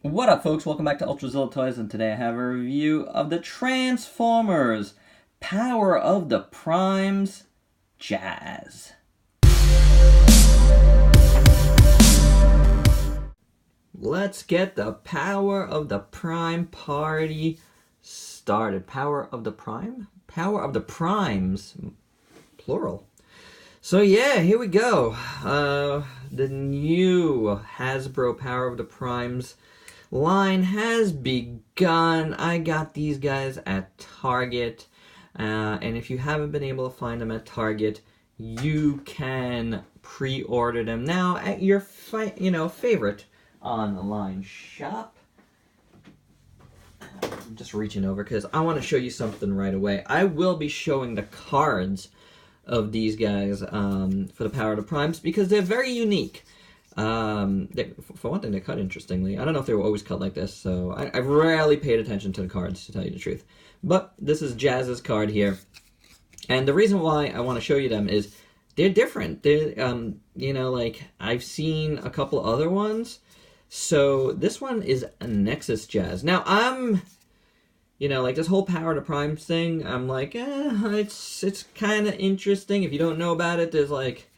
What up, folks? Welcome back to ULTRAZILLA Toys, and today I have a review of the Transformers Power of the Primes Jazz. Let's get the Power of the Prime party started. Power of the Prime? Power of the Primes, plural. So yeah, here we go. The new Hasbro Power of the Primes line has begun. I got these guys at Target, and if you haven't been able to find them at Target, you can pre-order them now at your favorite online shop. I'm just reaching over because I want to show you something right away. I will be showing the cards of these guys for the Power of the Primes because they're very unique. For one thing, they're cut interestingly. I don't know if they were always cut like this, so I've rarely paid attention to the cards, to tell you the truth. But this is Jazz's card here, and the reason why I want to show you them is they're different. They're, like I've seen a couple other ones, so this one is a Nexus Jazz. Now like this whole Power to Prime thing, I'm like, it's kind of interesting. If you don't know about it, there's like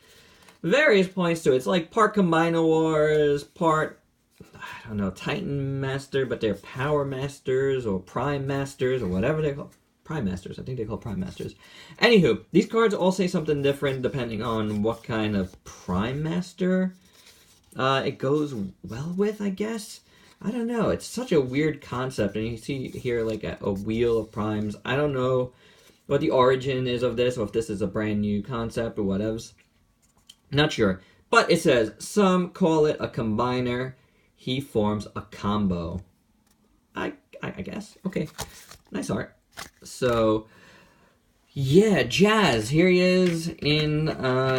various points to it. It's like part Combiner Wars, part, I don't know, Titan Master, but they're Power Masters or Prime Masters or whatever they call. Prime Masters, I think they call Prime Masters. Anywho, these cards all say something different depending on what kind of Prime Master it goes well with, I guess. I don't know. It's such a weird concept, and you see here like a wheel of primes. I don't know what the origin is of this, or if this is a brand new concept or whatevs. Not sure. But it says, some call it a combiner. He forms a combo. I guess. Okay. Nice art. So, yeah, Jazz. Here he is in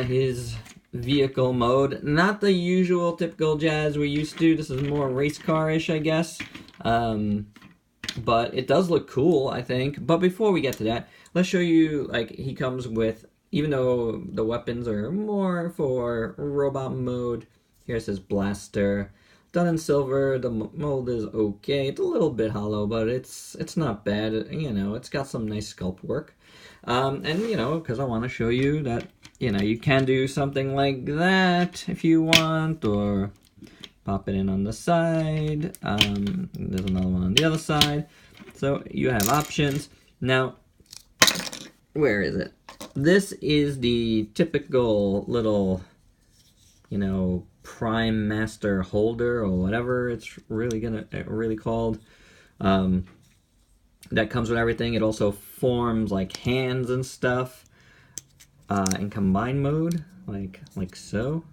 his vehicle mode. Not the usual typical Jazz we're used to. This is more race car-ish, I guess. But it does look cool, I think. But before we get to that, let's show you, like, he comes with, even though the weapons are more for robot mode, here it says blaster. Done in silver, the mold is okay. It's a little bit hollow, but it's not bad. It's got some nice sculpt work. And, because I want to show you that, you can do something like that if you want, or pop it in on the side. There's another one on the other side. So you have options. Now, where is it? This is the typical little, Prime Master holder or whatever it's really called. That comes with everything. It also forms like hands and stuff in combine mode, like so.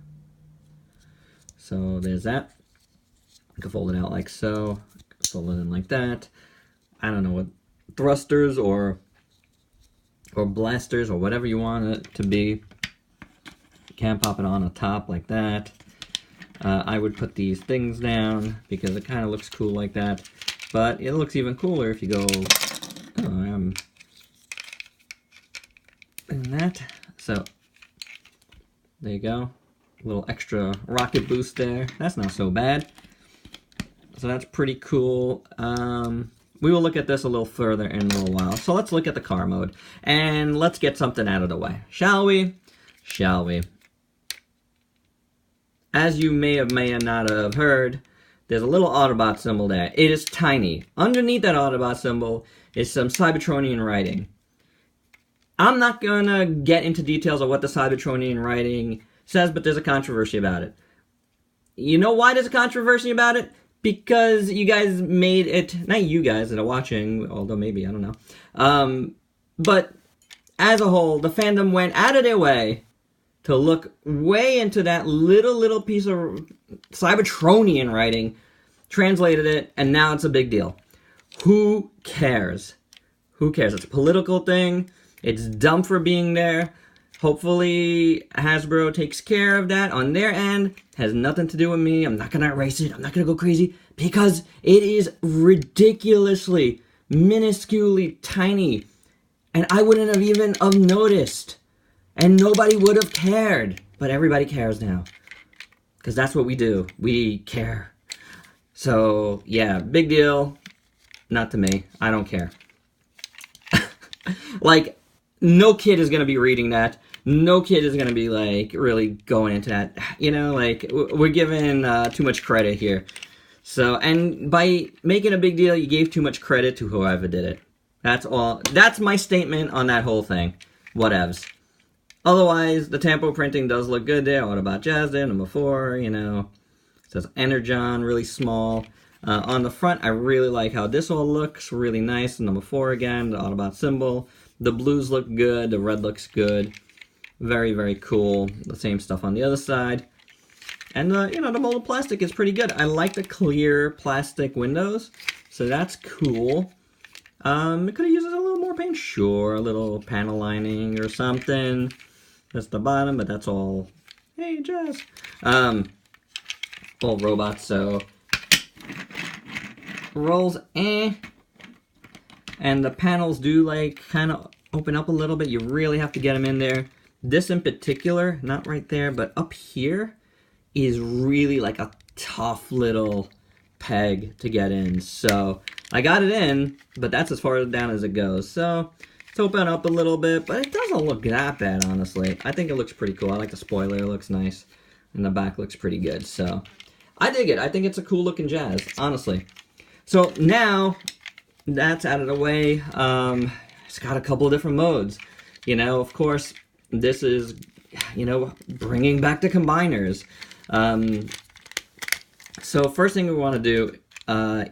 So there's that. You can fold it out like so. Fold it in like that. I don't know what thrusters or blasters or whatever you want it to be. You can pop it on the top like that. I would put these things down because it kind of looks cool like that. But it looks even cooler if you go in that. So there you go. A little extra rocket boost there. That's not so bad. So that's pretty cool. We will look at this a little further in a little while. So let's look at the car mode. And let's get something out of the way. Shall we? Shall we? As you may or not have heard, there's a little Autobot symbol there. It is tiny. Underneath that Autobot symbol is some Cybertronian writing. I'm not going to get into details of what the Cybertronian writing says, but there's a controversy about it. You know why there's a controversy about it? Because you guys made it, not you guys that are watching, although maybe, I don't know. But as a whole, the fandom went out of their way to look way into that little piece of Cybertronian writing, translated it, and now it's a big deal. Who cares? Who cares? It's a political thing. It's dumb for being there. Hopefully, Hasbro takes care of that on their end. Has nothing to do with me. I'm not going to erase it. I'm not going to go crazy because it is ridiculously, minusculely tiny. And I wouldn't have even noticed. And nobody would have cared. But everybody cares now. Because that's what we do. We care. So, yeah, big deal. Not to me. I don't care. Like, no kid is going to be reading that. No kid is going to be, like, really going into that. You know, like, we're giving too much credit here. So, and by making a big deal, you gave too much credit to whoever did it. That's all. That's my statement on that whole thing. Whatevs. Otherwise, the tampo printing does look good there. What about Jazz there? Number 4, you know. It says Energon, really small. On the front, I really like how this all looks. Really nice. Number 4 again, the Autobot symbol. The blues look good. The red looks good. Very, very cool. The same stuff on the other side. And, you know, the molded plastic is pretty good. I like the clear plastic windows. So that's cool. It could have used a little more paint. Sure, a little panel lining or something. That's the bottom, but that's all. Hey, Jazz. All robots, so. Rolls, And the panels do, like, kind of open up a little bit. You really have to get them in there. This in particular, not right there, but up here, is really like a tough little peg to get in. So I got it in, but that's as far down as it goes. So it's open up a little bit, but it doesn't look that bad, honestly. I think it looks pretty cool. I like the spoiler, it looks nice. And the back looks pretty good, so I dig it. I think it's a cool looking Jazz, honestly. So now that's out of the way. It's got a couple of different modes. You know, of course, this is, you know, bringing back the combiners. So first thing we want to do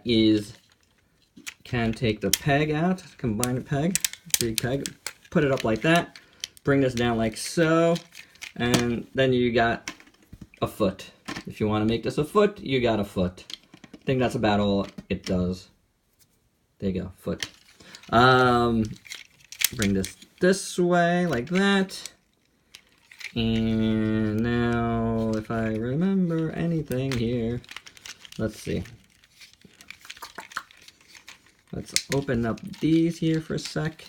is can take the peg out, combine the peg, big peg, put it up like that, bring this down like so, and then you got a foot. If you want to make this a foot, you got a foot. I think that's about all it does. There you go, foot. Bring this way like that. And now, if I remember anything here, let's see. Let's open up these here for a sec.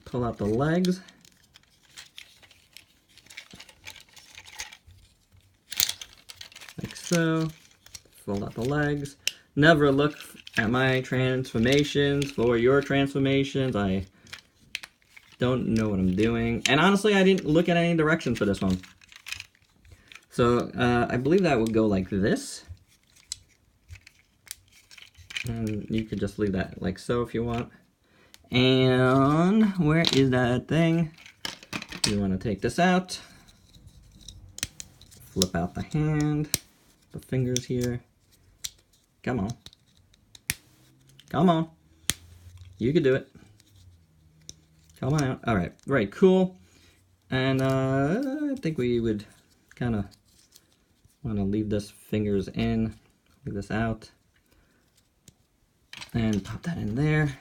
Pull out the legs. Like so. Fold out the legs. Never look at my transformations for your transformations. I don't know what I'm doing. And honestly, I didn't look at any directions for this one. So, I believe that would go like this. And you could just leave that like so if you want. And where is that thing? You want to take this out. Flip out the hand. The fingers here. Come on. Come on. You can do it. Come on out. Alright, very cool. And I think we would kind of want to leave this fingers in. Leave this out. And pop that in there.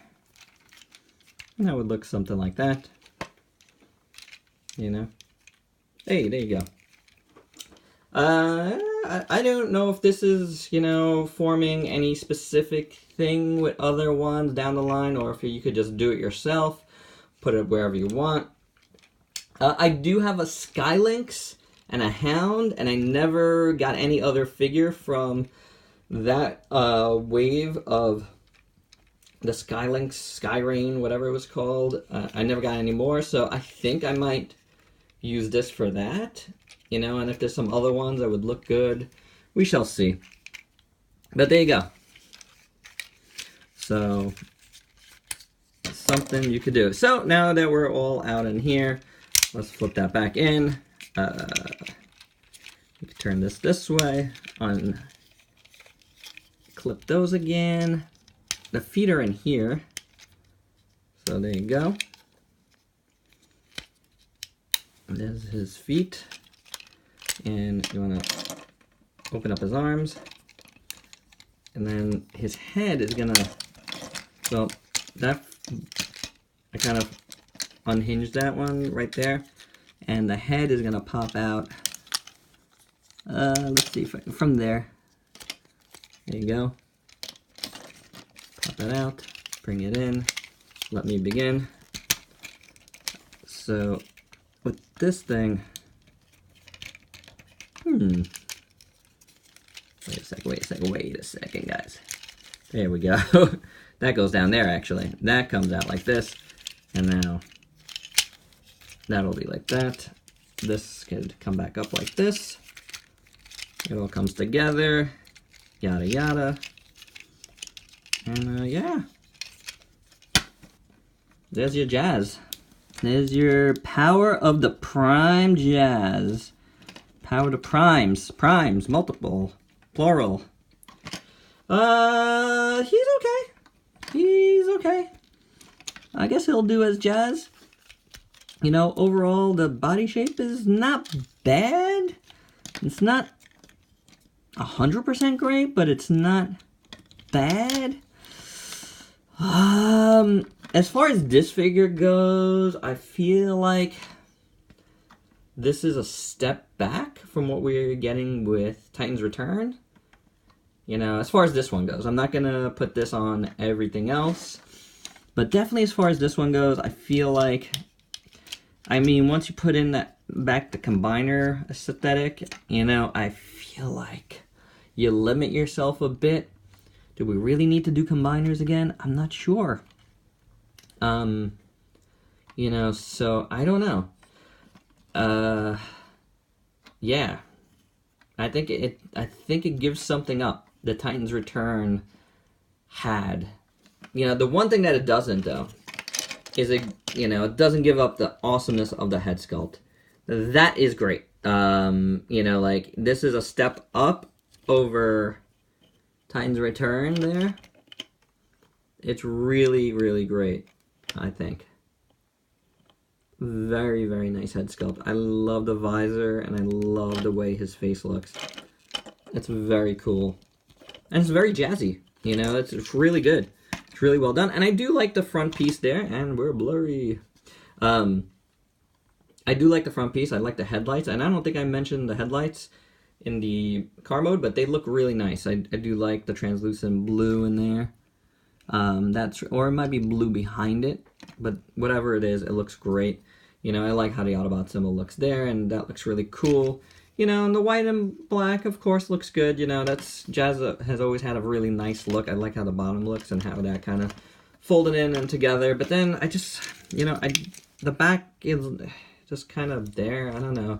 And that would look something like that. You know? Hey, there you go. I don't know if this is, you know, forming any specific thing with other ones down the line, or if you could just do it yourself, put it wherever you want. I do have a Skylynx and a Hound, and I never got any other figure from that wave of the Skylynx, Skyrain, whatever it was called. I never got any more, so I think I might use this for that. You know, and if there's some other ones that would look good, we shall see. But there you go. So, something you could do. So, now that we're all out in here, let's flip that back in. You can turn this way, unclip those again. The feet are in here. So, there you go. There's his feet. And you want to open up his arms. And then his head is going to, well, that, I kind of unhinged that one right there. And the head is going to pop out, let's see, from there. There you go. Pop it out, bring it in, let me begin. So, with this thing, wait a sec, wait a second, guys. There we go. That goes down there, actually. That comes out like this. And now that'll be like that. This could come back up like this. It all comes together. Yada, yada. And, yeah. There's your jazz. There's your power of the prime jazz. Power to primes. Primes, multiple, plural. He's okay. He's okay. I guess he'll do as jazz. You know, overall, the body shape is not bad. It's not 100% great, but it's not bad. As far as this figure goes, I feel like this is a step back from what we're getting with Titan's Return. You know, as far as this one goes, I'm not going to put this on everything else. But definitely as far as this one goes, I feel like, I mean, once you put in that back the combiner aesthetic, you know, I feel like you limit yourself a bit. Do we really need to do combiners again? I'm not sure. You know, so I don't know. Yeah. I think it gives something up that Titan's Return had. You know, the one thing that it doesn't, though, is it doesn't give up the awesomeness of the head sculpt. That is great. You know, like, this is a step up over Titan's Return there. It's really, really great, I think. Very, very nice head sculpt. I love the visor, and I love the way his face looks. It's very cool. And it's very jazzy, you know, it's really good. It's really well done. And I do like the front piece there, and we're blurry. I do like the front piece. I like the headlights, and I don't think I mentioned the headlights in the car mode, but they look really nice. I do like the translucent blue in there. Or it might be blue behind it, but whatever it is, it looks great. You know, I like how the Autobot symbol looks there, and that looks really cool. You know, and the white and black, of course, looks good. You know, Jazz has always had a really nice look. I like how the bottom looks and how that kind of folded in and together. But then I just, you know, the back is just kind of there. I don't know.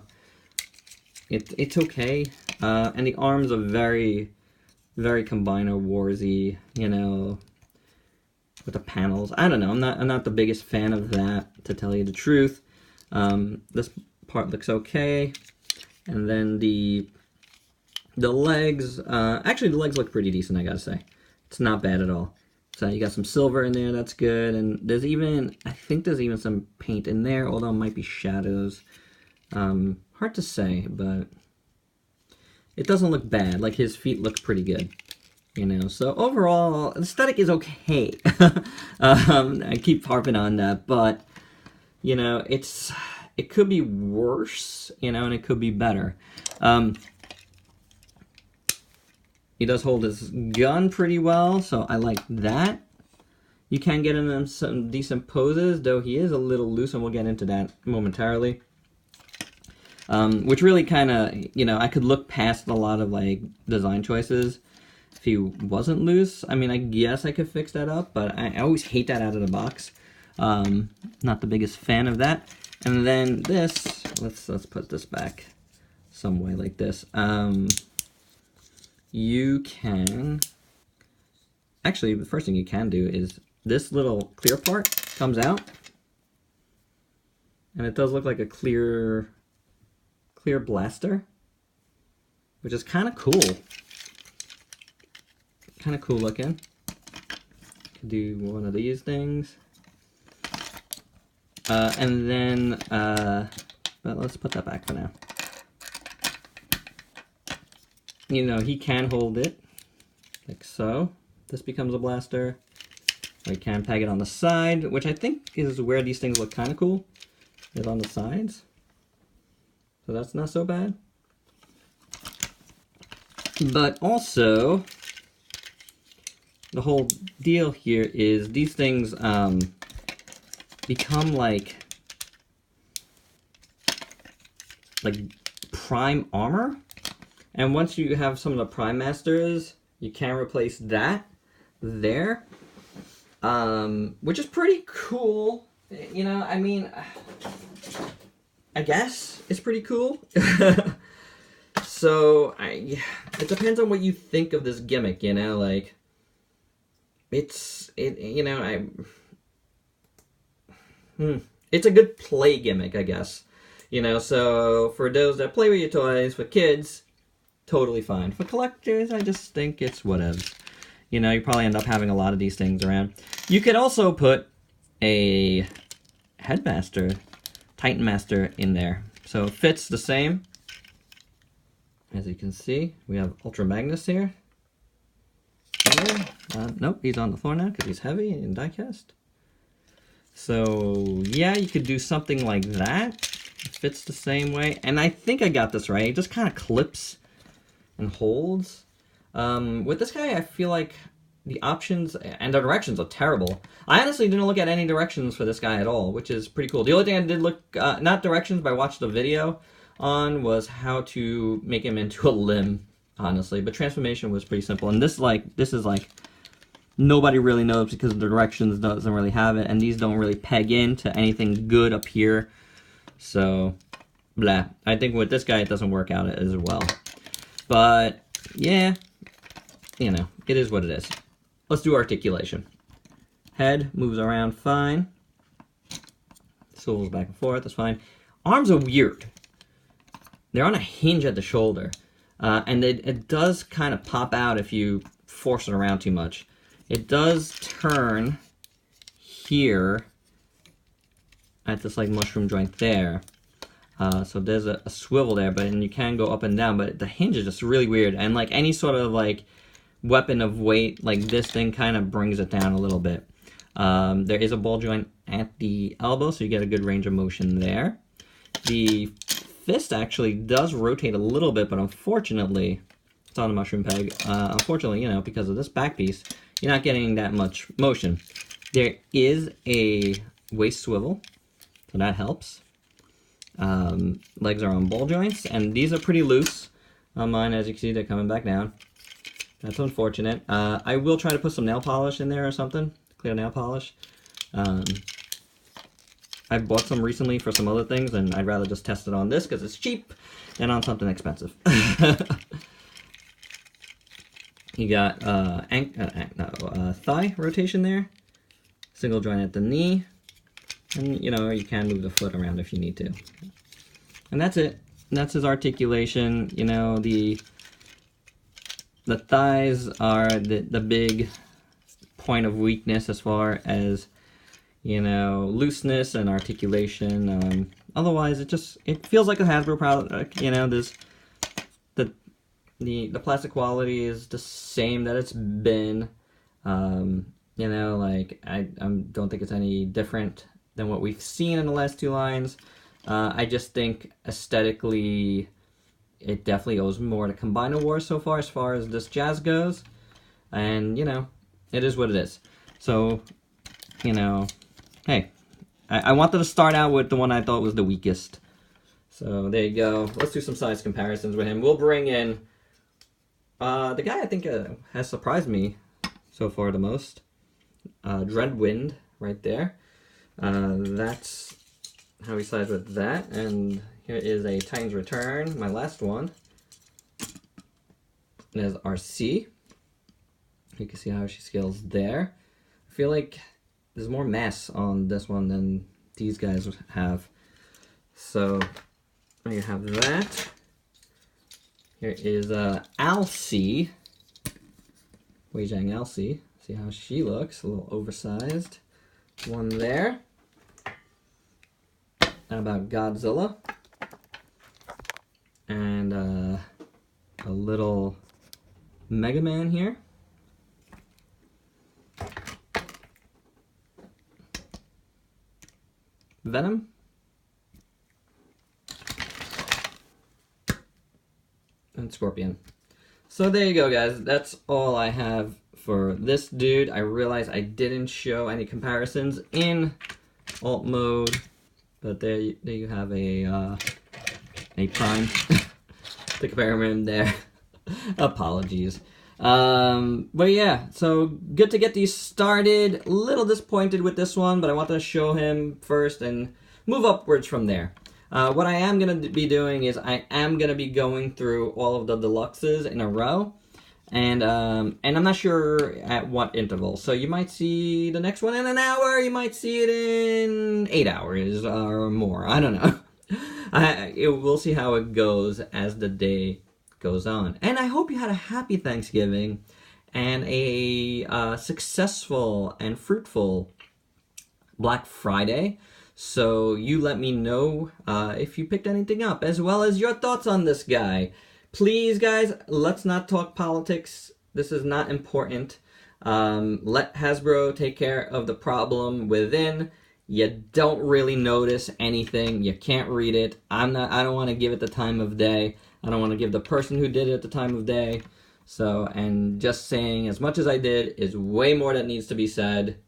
It's okay. And the arms are very, very Combiner Warsy, you know, with the panels. I don't know. I'm not the biggest fan of that, to tell you the truth. This part looks okay. And then the legs, actually the legs look pretty decent, I gotta say. It's not bad at all. So you got some silver in there, that's good. And there's even, I think there's even some paint in there, although it might be shadows. Hard to say, but it doesn't look bad. Like, his feet look pretty good, you know. So overall, the aesthetic is okay. I keep harping on that, but, you know, it could be worse, you know, and it could be better. He does hold his gun pretty well, so I like that. You can get in some decent poses, though he is a little loose, and we'll get into that momentarily. Which really kind of, you know, I could look past a lot of, like, design choices if he wasn't loose. I mean, I guess I could fix that up, but I always hate that out of the box. Not the biggest fan of that. And then this, let's put this back some way like this. You can, actually, the first thing you can do is this little clear part comes out, and it does look like a clear blaster, which is kind of cool. Kind of cool looking. Could do one of these things. And then, but let's put that back for now. You know, he can hold it, like so. This becomes a blaster. Or you can peg it on the side, which I think is where these things look kind of cool, is on the sides. So that's not so bad. But also, the whole deal here is these things become like prime armor. And once you have some of the Prime Masters, You can replace that there, which is pretty cool. You know, I mean, I guess it's pretty cool. So, it depends on what you think of this gimmick, you know, like, it's a good play gimmick, I guess. You know, so for those that play with your toys, for kids, totally fine. For collectors, I just think it's whatever. You know, you probably end up having a lot of these things around. You could also put a Headmaster, Titan Master in there. So it fits the same. As you can see, we have Ultra Magnus here. Nope, he's on the floor now because he's heavy and diecast. So, yeah, you could do something like that. It fits the same way. And I think I got this right. It just kind of clips and holds. With this guy, I feel like the options and the directions are terrible. I honestly didn't look at any directions for this guy at all, which is pretty cool. The only thing I did look, not directions, but I watched the video on, was how to make him into a limb, honestly. But transformation was pretty simple. And this is like, nobody really knows because the directions doesn't really have it, and these don't really peg into anything good up here. So, blah. I think with this guy, it doesn't work out as well. But, yeah, you know, it is what it is. Let's do articulation. Head moves around fine. Swivels back and forth, that's fine. Arms are weird. They're on a hinge at the shoulder. And it does kind of pop out if you force it around too much. It does turn here at this like mushroom joint there. So there's a swivel there, but and you can go up and down, but the hinge is just really weird. And like any sort of like weapon of weight, like this thing kind of brings it down a little bit. There is a ball joint at the elbow, so you get a good range of motion there. The fist actually does rotate a little bit, but unfortunately, it's on a mushroom peg. Unfortunately, you know, because of this back piece, you're not getting that much motion. There is a waist swivel, so that helps. Legs are on ball joints, and these are pretty loose on mine. As you can see, they're coming back down. That's unfortunate. I will try to put some nail polish in there or something, clear nail polish. I bought some recently for some other things, and I'd rather just test it on this because it's cheap than on something expensive. You got thigh rotation there, single joint at the knee, and you know, you can move the foot around if you need to. And that's it. That's his articulation. You know, the thighs are the big point of weakness as far as, you know, looseness and articulation. Otherwise, it feels like a Hasbro product. You know, the plastic quality is the same that it's been. You know, like I don't think it's any different than what we've seen in the last two lines. I just think aesthetically, it definitely owes more to Combiner Wars so far as this jazz goes. And, you know, it is what it is. So, you know, hey, I wanted to start out with the one I thought was the weakest. So, there you go. Let's do some size comparisons with him. We'll bring in the guy I think has surprised me so far the most. Dreadwind, right there. That's how we size with that. And here is a Titan's Return, my last one. There's RC. You can see how she scales there. I feel like there's more mass on this one than these guys have. So, you have that. Here is Alcy. Weijang Alcy. See how she looks, a little oversized. One there. How about Godzilla? And a little Mega Man here. Venom. And Scorpion. So there you go, guys. That's all I have for this dude. I realize I didn't show any comparisons in alt mode, but there you have a Prime to compare him there. Apologies. But yeah, so good to get these started. A little disappointed with this one, but I wanted to show him first and move upwards from there. What I am going to be doing is I am going to be going through all of the deluxes in a row. And I'm not sure at what interval. So you might see the next one in an hour. You might see it in 8 hours or more. I don't know. We'll see how it goes as the day goes on. And I hope you had a happy Thanksgiving and a successful and fruitful Black Friday. So you let me know if you picked anything up, as well as your thoughts on this guy. Please, guys, let's not talk politics. This is not important. Let Hasbro take care of the problem within. You don't really notice anything. You can't read it. I don't want to give it the time of day. I don't want to give the person who did it the time of day. So, and just saying as much as I did is way more that needs to be said.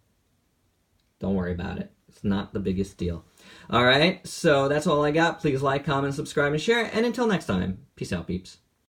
Don't worry about it. It's not the biggest deal. All right, so that's all I got. Please like, comment, subscribe, and share. And until next time, peace out, peeps.